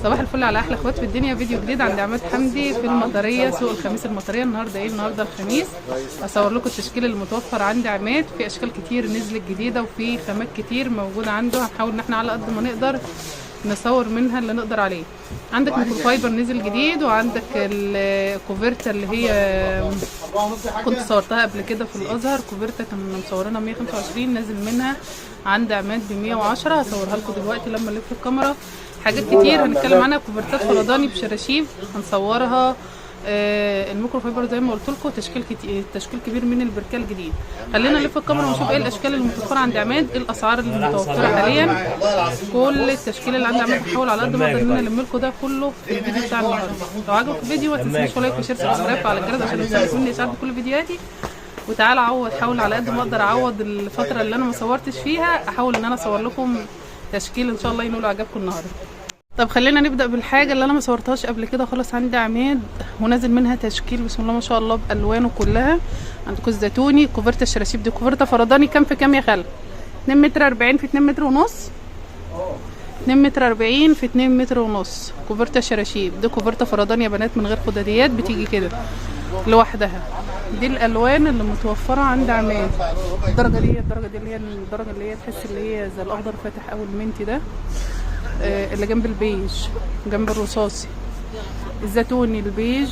صباح الفل على احلى اخوات في الدنيا. فيديو جديد عند عماد حمدي في المطريه، سوق الخميس المطريه. النهارده ايه؟ النهارده الخميس. اصور لكم التشكيل المتوفر عند عماد. في اشكال كتير نزلت جديده وفي خامات كتير موجوده عنده. هنحاول ان احنا على قد ما نقدر نصور منها اللي نقدر عليه. عندك ميكرو فايبر نزل جديد، وعندك الكوفرتا اللي هي كنت صورتها قبل كده في الازهر. كوفرتا كنا مصورينها 125، نازل منها عند عماد ب 110. هصورها لكم دلوقتي لما الف الكاميرا. حاجات كتير هنتكلم عنها. كوفرتات فرداني بشراشيب هنصورها. الميكرو فايبر زي ما قلت لكم تشكيل كبير من البركال جديد. خلينا نلف الكاميرا ونشوف ايه الاشكال المتوفره عند عماد، ايه الاسعار المتوفره حاليا، كل التشكيل اللي عند عماد. بحاول على قد ما اقدر ان انا الم لكم ده كله في الفيديو بتاع النهارده. لو عجبك الفيديو ما تنسوش لايك وشير سبسكرايب على الجرس عشان يوصلك مني اشعار بكل فيديوهاتي. وتعالى اعوض، حاول على قد ما اقدر اعوض الفتره اللي انا ما صورتش فيها. احاول ان انا اصور لكم تشكيل ان شاء الله ينول اعجابكم النهارده. طب خلينا نبدا بالحاجه اللي انا ما صورتهاش قبل كده خالص عند عماد، ونازل منها تشكيل بسم الله ما شاء الله بالوانه كلها. عندكم الزيتوني، كوفرتا الشراشيب دي كوفرتا فرداني. كام في كام يا خالد؟ 2 متر 40 في 2 متر ونص. 2 متر 40 في 2 متر ونص. كوفرتا الشراشيب دي كوفرتا فرداني يا بنات من غير خداديات، بتيجي كده لوحدها. دي الالوان اللي متوفره عند عماد. الدرجه دي اللي هي الدرجه اللي هي تحس اللي هي زي الاخضر فاتح او المنتي ده، اللي جنب البيج جنب الرصاصي. الزيتوني البيج،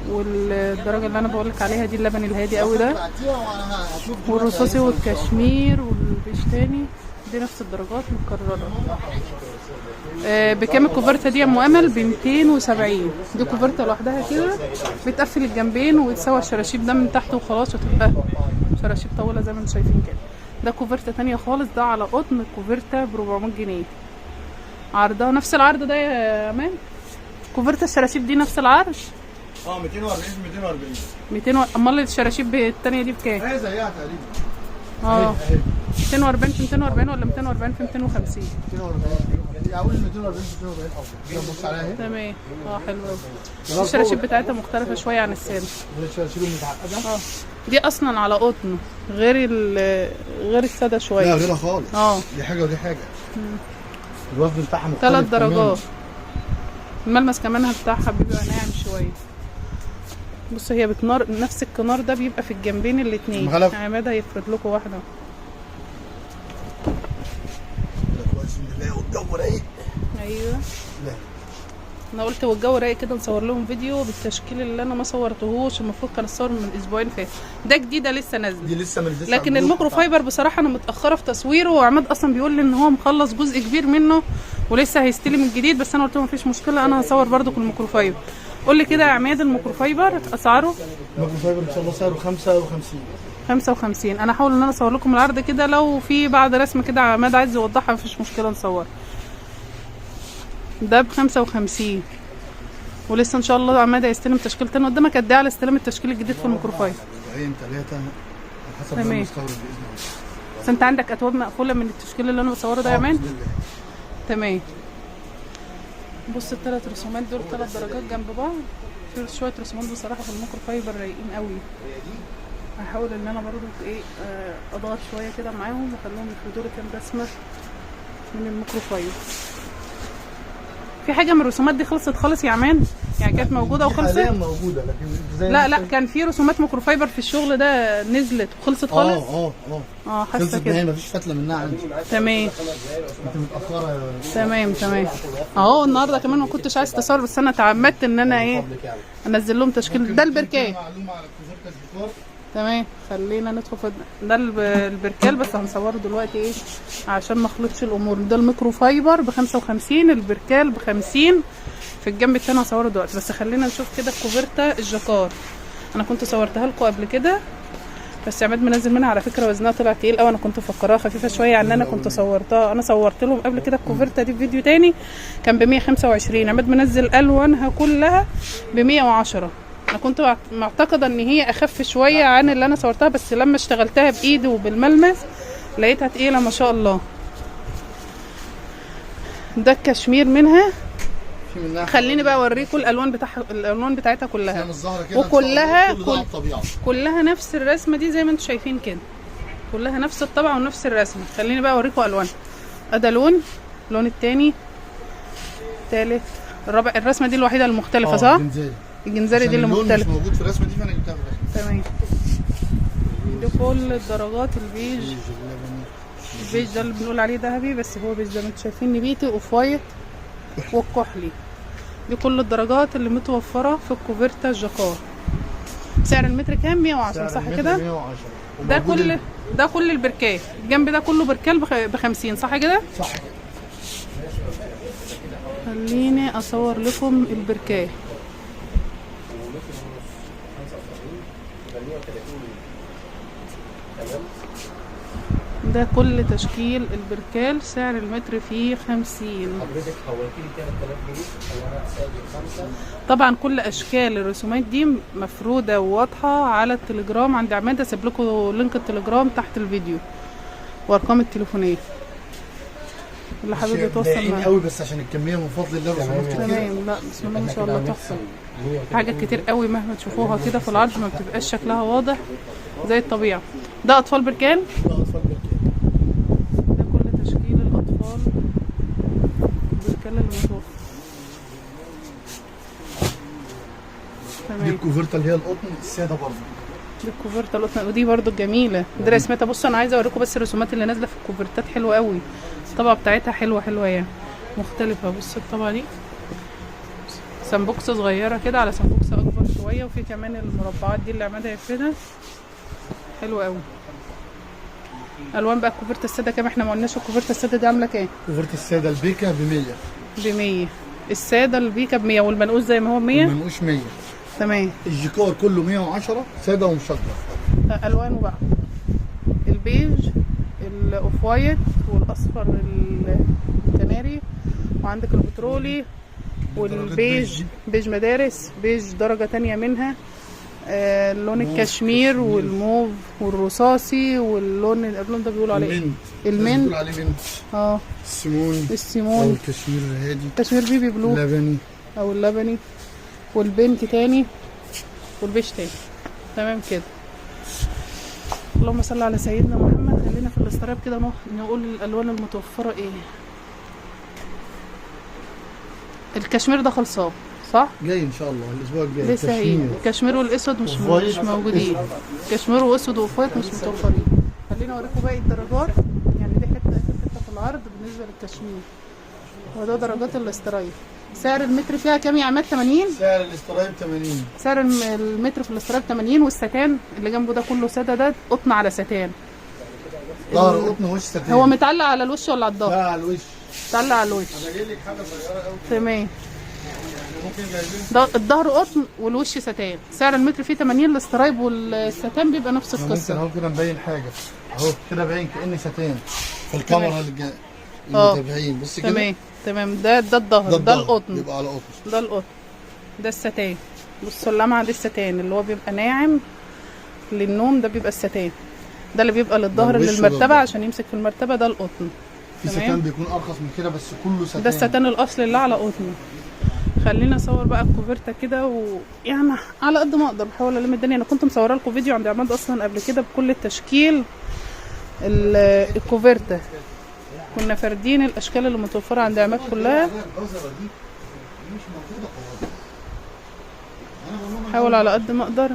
والدرجه اللي انا بقولك عليها دي اللبني الهادي قوي ده، والرصاصي والكشمير والبيج تاني. دي نفس الدرجات متكرره. بكام الكوفرتا دي يا ام امل؟ ب 270. دي كوفرتا لوحدها كده بتقفل الجنبين وتسوى الشراشيب ده من تحت وخلاص، وتبقى شراشيب طويله زي ما انتم شايفين كده. ده كوفرتا تانية خالص، ده على قطن. كوفرتا ب 400 جنيه عرضها. نفس العرض ده يا امان؟ كوفرتا الشراشيب دي نفس العرض؟ 240 في 240. امال الشراشيب التانية دي بكام؟ هي زيها تقريبا. 240 في 240 ولا 240 في 250؟ 240. اقول 240 في 240 افضل. بص عليها اهي. تمام. حلو قوي. الشراشيب بتاعتها مختلفه شويه عن السالب. الشراشيب المتعقده. دي اصلا على قطن غير الساده شويه. لا غيرها خالص. دي حاجه ودي حاجه. الوزن بتاعها مختلف 3 درجات. الملمس كمان بتاعها بيبقى ناعم شويه. بص هي بتنار، نفس الكنار ده بيبقى في الجنبين الاثنين. عماد هيفرد لكم واحده. والجو رايق. ايوه. انا قلت والجو رايق كده نصور لهم فيديو بالتشكيل اللي انا ما صورتهوش. المفروض كان الصور من اسبوعين فاتوا. ده جديده لسه نازله. دي لسه من لكن الميكرو فايبر بصراحه انا متاخره في تصويره، وعماد اصلا بيقول لي ان هو مخلص جزء كبير منه ولسه هيستلم الجديد. بس انا قلت له مفيش مشكله، انا هصور برده كل الميكرو فايبر. قول لي كده يا عماد الميكرو فايبر اسعاره؟ الميكرو فايبر ان شاء الله سعره 55. 55. انا هحاول ان انا اصور لكم العرض كده، لو في بعض رسمه كده عماد عايز يوضحها مفيش مشكله نصور. ده ب 55. ولسه ان شاء الله عماد هيستلم تشكيل تاني. قدامك قد ايه على استلام التشكيل الجديد في الميكرو فايبر؟ اسبوعين 3 حسب ما المستورد باذن الله. بس انت عندك اتواب مقفوله من التشكيل اللي انا بصوره ده يا عماد؟ تمام. بص الثلاث رسومات دول 3 درجات جنب بعض. في شويه رسومات بصراحه في الميكرو فايبر رايقين قوي. هحاول ان انا برضو اضغط شويه كده معاهم واخليهم يفردوا لي كام رسمه من الميكرو فايبر. في حاجه من الرسومات دي خلصت خالص يا عماد؟ يعني كانت موجوده وخلصت؟ حاليا موجوده لكن زي لا كان في رسومات ميكرو فايبر في الشغل ده نزلت وخلصت خالص. حاسه كده مفيش فتله منها عندي. تمام. انت متاخره. تمام اهو. النهارده كمان ما كنتش عايز تصور، بس انا تعمدت ان انا انزل لهم تشكيل. ده البركال. تمام. خلينا ندخل في ده البركال، بس هنصوره دلوقتي عشان ما اخلطش الامور. ده الميكرو فايبر ب 55، البركال ب 50. في الجنب التاني هصوره دلوقتي. بس خلينا نشوف كده الكوفرتا الجاكار. انا كنت صورتها لكم قبل كده، بس عماد منزل منها على فكره وزنها طلع تقيل قوي. انا كنت مفكراها خفيفه شويه عن انا كنت صورتها. انا صورت لهم قبل كده الكوفرتا دي في فيديو تاني كان ب 125. عماد منزل الوانها كلها ب 110. انا كنت معتقده ان هي اخف شويه عن اللي انا صورتها، بس لما اشتغلتها بايدي وبالملمس لقيتها تقيله ما شاء الله. ده الكشمير منها. خليني بقى اوريكم الالوان بتاعتها كلها، وكلها كلها نفس الرسمه دي زي ما انتم شايفين كده. كلها نفس الطبعه ونفس الرسمه. خليني بقى اوريكم الوانها. ده لون التاني التالت، الرابع. الرسمه دي الوحيده المختلفه صح؟ الجنزاري. الجنزاري دي اللي اللون مش مختلفه. موجود في الرسمه دي فانا جبتها في الرسمه. تمام. دي كل الدرجات البيج. البيج ده اللي بنقول عليه ذهبي، بس هو بيج زي ما انتم شايفين، نبيتي اوف وايت والكحلي. دي كل الدرجات اللي متوفره في الكوفرتا الجاكار. سعر المتر كام؟ 110 صح كده؟ 110. ده كل البركات. الجنب ده كله بركال ب50 صح كده؟ صح كده. خليني اصور لكم البركات. ده كل تشكيل البركال، سعر المتر فيه 50. حضرتك حولتي لي 3000 جنيه وانا سايب 5. طبعا كل اشكال الرسومات دي مفروده وواضحه على التليجرام عند عماد. هسيب لكم لينك التليجرام تحت الفيديو وارقام التليفونيه اللي حابب يتواصل معايا. قوي بس عشان الكميه من فضل الله رسومات كتير. تمام. لا بسم الله ما شاء الله تحفه. حاجات كتير قوي مهما تشوفوها كده في العرض ما بتبقاش شكلها واضح زي الطبيعه. ده اطفال بركان. ده اطفال بركان. ده كل تشكيل الاطفال بركان اللي متوفر. دي تمام. الكوفرتا اللي هي القطن الساده برضه. دي الكوفرتا القطن، ودي برضو جميله. دي رسمتها. بصوا انا عايزه اوريكم بس الرسومات اللي نازله في الكوفرتات حلوه قوي. الطبقه بتاعتها حلوه يعني مختلفه. بصوا الطبقه دي سمبوكسه صغيره كده على سمبوكسه اكبر شويه، وفي كمان المربعات دي اللي عمادها يفردها حلوه قوي. الوان بقى الكوفرتا الساده كام؟ احنا ما قلناش الكوفرتا الساده دي عامله كام؟ كوفرتا الساده البيكا ب 100. ب 100. الساده البيكا ب 100 والمنقوش زي ما هو 100. المنقوش 100. تمام. الجيكار كله 110 ساده ومشجر. الوانه بقى البيج، الاوف وايت، والاصفر الكناري، وعندك البترولي والبيج. بيج مدارس، بيج درجه تانية منها، لون الكشمير والموف والرصاصي واللون ده بيقولوا عليه المنت. بيقولوا عليه منت. السيمون او الكشمير الهادي، كشمير بيبي بلو اللبني او اللبني، والبنت تاني، والبيج تاني. تمام كده. اللهم صل على سيدنا محمد. خلينا في الاستراب كده نقول الالوان المتوفره ايه. الكشمير ده خلصان صح؟ جاي ان شاء الله الاسبوع الجاي. لسه هي الكشمير والاسود مش موجودين. كشمير واسود وفايت مش متوفرين. خلينا اوريكم باقي الدرجات. يعني دي حته في العرض بالنسبه للكشمير، وده درجات الاسترايب. سعر المتر فيها كام يا عماد؟ 80. سعر الاسترايب 80. سعر المتر في الاسترايب 80. والستان اللي جنبه ده كله ساده، ده قطن على ستان. ظهر قطن وش ستان. هو متعلق على الوش ولا على الظهر؟ لا على الوش. متعلق على الوش. انا جاي لك حاجه صغيره قوي. تمام. ممكن جايبين ده الظهر قطن والوش ستان. سعر المتر فيه 80. الاسترايب والستان بيبقى نفس ممكن القصه. اهو كده نبين حاجه اهو كده باين كأن ستان في الكاميرا اللي المتابعين. بص كده. تمام. ده الظهر، ده القطن. يبقى على قطن. ده القطن. ده الستان. بصوا اللمعه دي الستان اللي هو بيبقى ناعم للنوم. ده بيبقى الستان. ده اللي بيبقى للظهر للمرتبه عشان يمسك في المرتبه. ده القطن. في ستان بيكون ارخص من كده بس كله ستان. ده الستان الاصلي اللي على قطن. خلينا اصور بقى الكوفرتا كده، ويعني على قد ما اقدر بحاول الم الدنيا. انا كنت مصوره لكم فيديو عند عماد اصلا قبل كده بكل التشكيل الكوفرتا. كنا فاردين الاشكال اللي متوفره عند عماد كلها. حاول على قد ما اقدر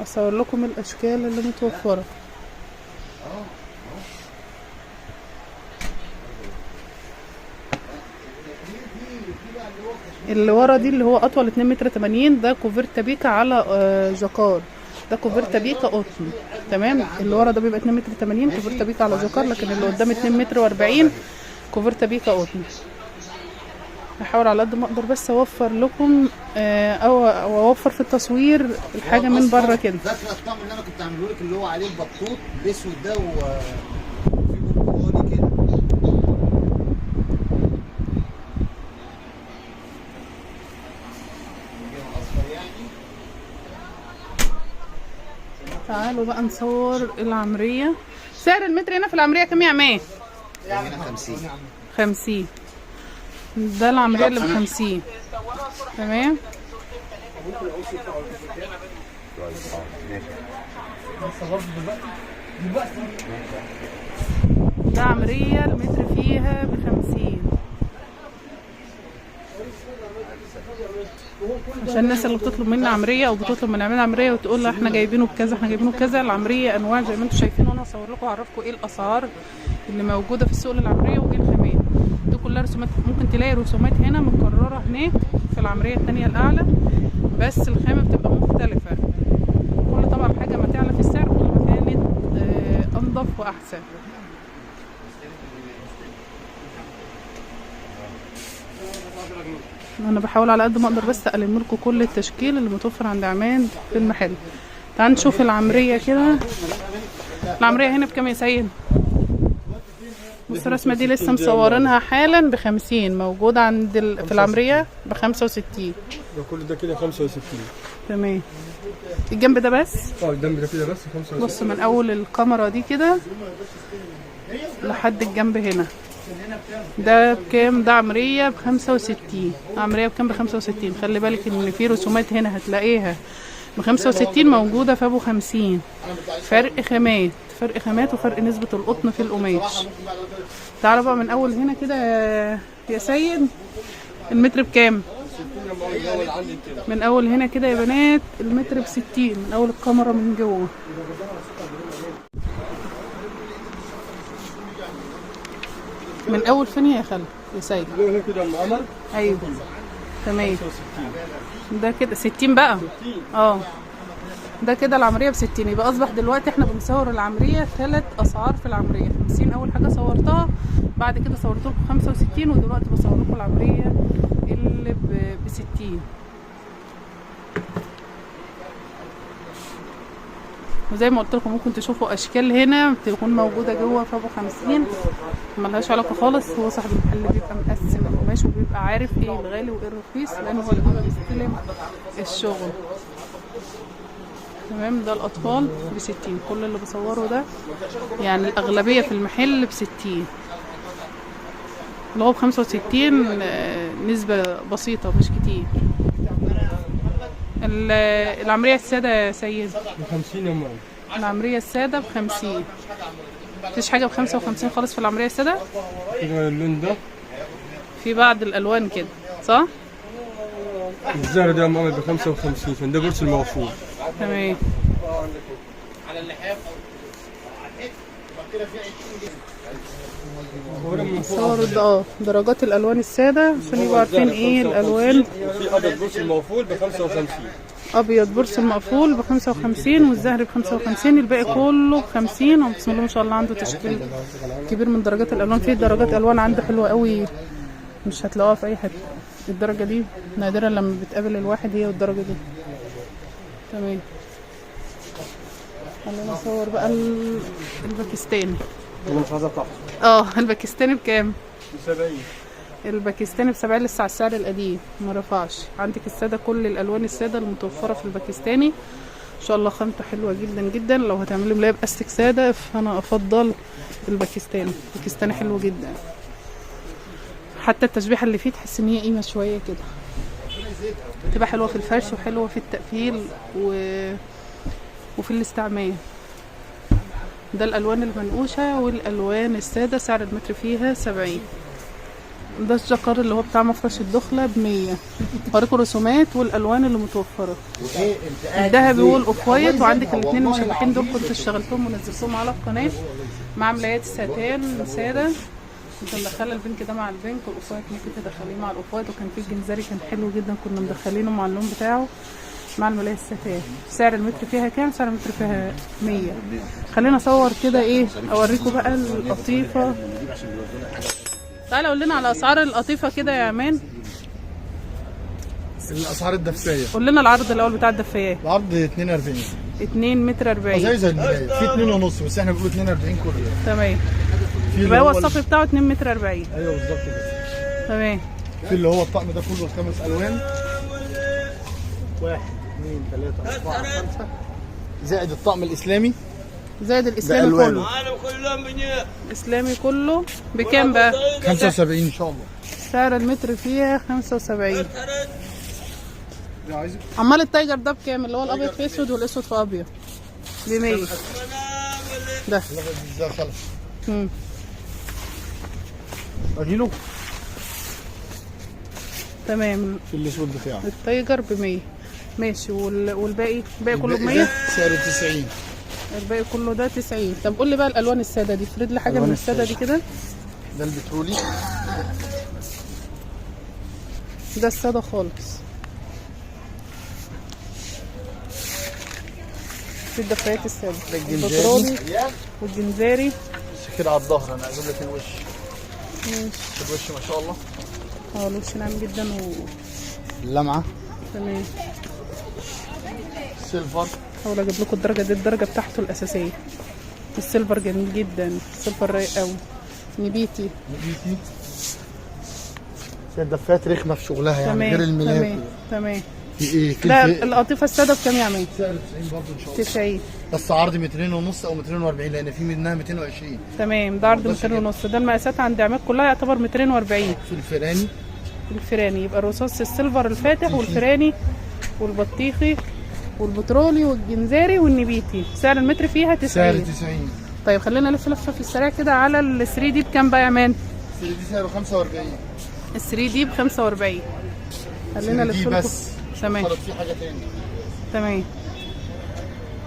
اصور لكم الاشكال اللي متوفره. اللي ورا دي اللي هو اطول 2 متر 80. ده كوفرتا بيكا على جاكار. ده كوفرتا بيكا قطن. تمام. اللي ورا ده بيبقى 2 متر 80 كوفرتا بيكا على جاكار، لكن اللي قدام 2 متر و40 كوفرتا بيكا قطن. هحاول على قد ما اقدر بس اوفر لكم او اوفر في التصوير الحاجه من بره كده. فاكره الطقم اللي انا كنت عامله لك اللي هو عليه البطوط الاسود ده وفي برتقالي كده. تعالوا بقى نصور العمريه. سعر المتر هنا في العمريه كام يا عماد؟ هنا 50. 50. ده العمريه اللي ب50. تمام. ده عمريه المتر فيها ب50. عشان الناس اللي بتطلب منا عمريه او بتطلب من عمال عمريه وتقول لا احنا جايبينه بكذا احنا جايبينه بكذا. العمريه انواع زي ما انتم شايفين، وانا هصور لكم واعرفكم ايه الاسعار اللي موجوده في السوق للعمريه وايه الخامات. دي كلها رسومات، ممكن تلاقي رسومات هنا مكرره هناك في العمريه الثانيه الاعلى، بس الخامه بتبقى مختلفه. كل طبعا حاجه ما تعلى في السعر كل ما كانت انضف واحسن. انا بحاول على قد ما اقدر بس الم لكم كل التشكيل اللي متوفر عند عماد في المحل. تعال نشوف العمريه كده. العمريه هنا بكام يا سيد؟ بص الرسمه دي لسه مصورينها حالا ب50، موجوده عند في العمريه ب65. ده كل ده كده 65. تمام. الجنب ده بس؟ الجنب ده كده بس 65. بص من اول الكاميرا دي كده لحد الجنب هنا ده بكام؟ ده عمريه ب65. عمريه بكام؟ ب65. خلي بالك ان في رسومات هنا هتلاقيها ب65 موجوده في ابو 50. فرق خامات، فرق خامات وفرق نسبه القطن في القماش. تعالوا بقى من اول هنا كده يا سيد. المتر بكام؟ من اول هنا كده يا بنات المتر ب60 من اول الكاميرا من جوه. من اول فين يا خالد يا سيد؟ هنا كده المعمر. ايوه تمام. ده كده 60 بقى. ده كده العمريه ب60. يبقى اصبح دلوقتي احنا بنصور العمريه 3 اسعار في العمريه. 50 اول حاجه صورتها، بعد كده صورت لكم 65، ودلوقتي بصور لكم العمريه اللي ب60. وزي ما قلت لكم ممكن تشوفوا اشكال هنا تكون موجوده جوه في ابو 50 ملهاش علاقه خالص. هو صاحب المحل بيبقى مقسم القماش وبيبقى عارف ايه الغالي وايه الرخيص، لانه هو اللي بيبقى بيستلم الشغل. تمام. ده الاطفال ب60. كل اللي بصوره ده يعني الاغلبيه في المحل ب60. اللي هو ب65 نسبه بسيطه مش كتير. العمريه الساده يا سيد ب50 يا ام. العمريه الساده ب50. مفيش حاجه ب55 خالص في العمريه الساده. اللون ده في بعض الالوان كده صح؟ الزهر ده يا ام ب55 عشان ده برس الموصول. تمام. على اللحاف كده في 20 صور درجات الالوان الساده عشان يبقوا عارفين ايه الالوان. في ابيض برس المقفول ب55. ابيض برس المقفول ب55 والزهري ب55. الباقي كله ب50. وبسم الله ما شاء الله عنده تشكيل كبير من درجات الالوان. في درجات الوان عنده حلوه قوي مش هتلاقوها في اي حته. الدرجه دي نادرا لما بتقابل الواحد هي والدرجه دي. تمام. خلينا نصور بقى الباكستاني. انا مش عايز اطلع. الباكستاني بكام؟ ب70. الباكستاني ب70 لسه على السعر القديم ما رفعش. عندك الساده كل الالوان الساده المتوفره في الباكستاني ان شاء الله خامته حلوه جدا جدا. لو هتعملي ملايه باستك ساده فانا افضل الباكستاني. الباكستاني حلو جدا، حتى التشبيحه اللي فيه تحس ان هي قيمه شويه كده، تبقى حلوه في الفرش وحلوه في التقفيل وفي الاستعمال. ده الالوان المنقوشه والالوان الساده سعر المتر فيها 70. ده الجكر اللي هو بتاع مفرش الدخله ب100. هوريكم الرسومات والالوان اللي متوفره. الذهبي والاوف وايت، وعندك الاثنين المشبحين دول كنت اشتغلتهم ونزلتهم على القناه مع ملايات الستان ساده. كنت مدخله البنك ده مع البنك، والاوف وايت ممكن تدخليه مع الاوف وايت، وكان في الجنزري كان حلو جدا كنا مدخلينه مع اللون بتاعه مع الملاية الستان. سعر المتر فيها كام؟ سعر المتر فيها 100. خلينا اصور كده ايه اوريكم بقى القطيفه. تعالى قول لنا على اسعار القطيفه كده يا امان. الاسعار الدفسيه. قول لنا العرض الاول بتاع الدفايات. العرض 42. 2 متر 40. زي الملايه في 2 ونص بس احنا بنقول 42 كله. تمام. يبقى هو الصف بتاعه 2 متر 40. ايوه بالظبط كده. تمام. في اللي هو الطقم ده كله 5 الوان. 1 2 3 4 5 زائد الطقم الاسلامي. زائد الاسلامي كله. الاسلامي كله بكام بقى؟ 75 ان شاء الله. سعر المتر فيها 75. عايزه. عمال التايجر ده بكام؟ اللي هو الابيض في اسود والاسود في ابيض. ب 100. ده. ازاي خلص؟ اجيله. تمام. في الاسود بتاعه. التايجر ب 100 ماشي. والباقي كله ب 100. سعره 90. الباقي كله ده 90. طب قول لي بقى الالوان الساده دي، افرد لي حاجه من الساده دي كده. ده البترولي. ده الساده خالص. في الدفايات الساده. ده الجنزاري. البترولي والجنزاري. بس كده على الظهر انا هجيب لك الوش. ماشي. الوش ما شاء الله. الوش ناعم جدا اللمعه. تمام. سيلفر. هحاول اجيب لكم الدرجه دي، الدرجه بتاعته الاساسيه. السيلفر جميل جدا، السيلفر رايق قوي. نبيتي. الدفات رخمه في شغلها يعني تمام. غير الملاك. تمام. في ايه؟ في لا القطيفه الساده بكام يا عماد؟ سعر 90 برضه ان شاء الله. 90. بس عرض 200 ونص او 240 لان في منها 220. تمام. ده عرض 200 ونص. ده المقاسات عند عماد كلها يعتبر 240. في الفيراني. الفيراني يبقى الرصاص السيلفر الفاتح والفيراني والبطيخي والبترولي والجنزاري والنبيتي. سعر المتر فيها 90. سعر 90. طيب خلينا نلف لفه في السريع كده على ال 3 دي بكام بقى يا عماد؟ دي سعره 45. ال 3 دي ب 45. خلينا نلف لكم. بس تمام. خلاص في حاجه تاني. تمام.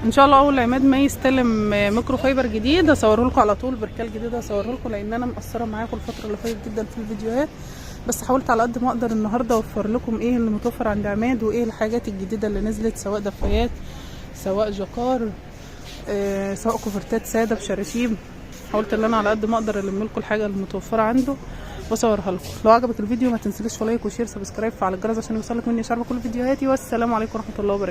ان شاء الله اول عماد ما يستلم ميكرو فايبر جديد هصوره لكم على طول، بركال جديد هصوره لكم، لان انا مقصره معاكم الفتره اللي فاتت جدا في الفيديوهات، بس حاولت على قد ما اقدر النهارده اوفر لكم ايه اللي متوفر عند عماد وايه الحاجات الجديده اللي نزلت، سواء دفايات سواء جاكار سواء كوفرتات ساده بشراشيب. حاولت ان انا على قد ما اقدر الم لكم الحاجه المتوفره عنده واصورها لكم. لو عجبك الفيديو ما تنسليش لايك وشير سبسكرايب، فعل الجرس عشان يوصلك مني اشعار بكل فيديوهاتي، والسلام عليكم ورحمه الله وبركاته.